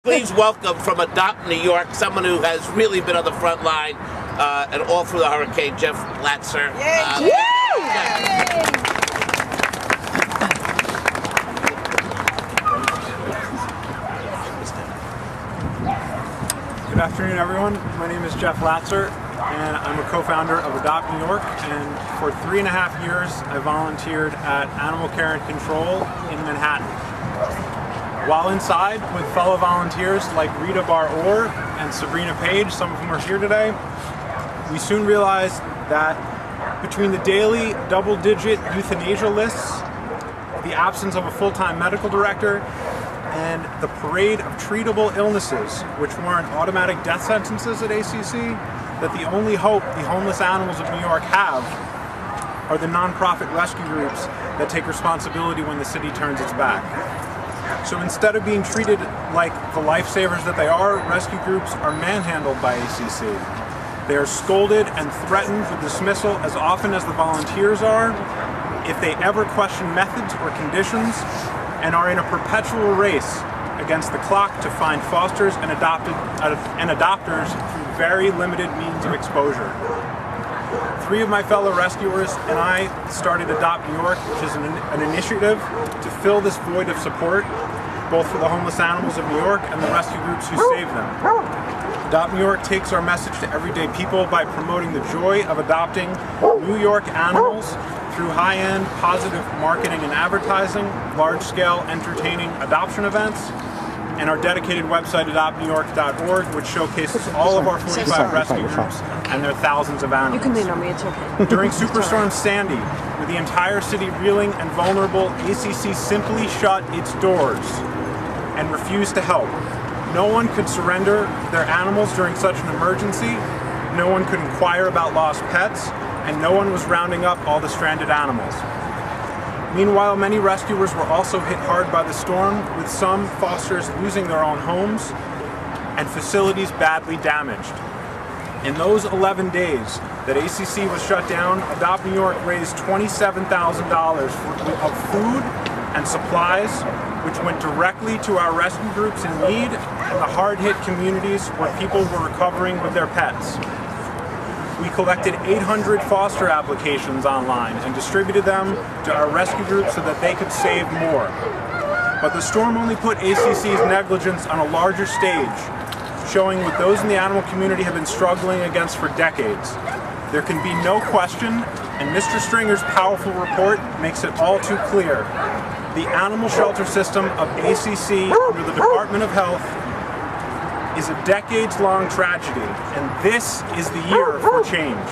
Please welcome from Adopt New York, someone who has really been on the front line and all through the hurricane, Jeff Latzer. Good afternoon, everyone. My name is Jeff Latzer, and I'm a co-founder of Adopt New York. And for 3.5 years, I volunteered at Animal Care and Control in Manhattan. While inside with fellow volunteers like Rita Bar-Orr and Sabrina Page, some of whom are here today, we soon realized that between the daily double-digit euthanasia lists, the absence of a full-time medical director, and the parade of treatable illnesses, which weren't automatic death sentences at ACC, that the only hope the homeless animals of New York have are the nonprofit rescue groups that take responsibility when the city turns its back. So instead of being treated like the lifesavers that they are, rescue groups are manhandled by ACC. They are scolded and threatened with dismissal as often as the volunteers are, if they ever question methods or conditions, and are in a perpetual race against the clock to find fosters and adopters through very limited means of exposure. 3 of my fellow rescuers and I started Adopt New York, which is an initiative to fill this void of support, both for the homeless animals of New York and the rescue groups who save them. Adopt New York takes our message to everyday people by promoting the joy of adopting New York animals through high-end, positive marketing and advertising, large-scale, entertaining adoption events, and our dedicated website, adoptnewyork.org, which showcases all of our 45 rescue groups and their thousands of animals. You can lean on me, it's okay. During Superstorm Sandy, with the entire city reeling and vulnerable, ACC simply shut its doors and refused to help. No one could surrender their animals during such an emergency, no one could inquire about lost pets, and no one was rounding up all the stranded animals. Meanwhile, many rescuers were also hit hard by the storm, with some fosters losing their own homes and facilities badly damaged. In those 11 days that ACC was shut down, Adopt New York raised $27,000 of food and supplies, which went directly to our rescue groups in need and the hard-hit communities where people were recovering with their pets. We collected 800 foster applications online and distributed them to our rescue groups so that they could save more. But the storm only put ACC's negligence on a larger stage, showing what those in the animal community have been struggling against for decades. There can be no question, and Mr. Stringer's powerful report makes it all too clear. The animal shelter system of ACC under the Department of Health is a decades-long tragedy, and this is the year for change.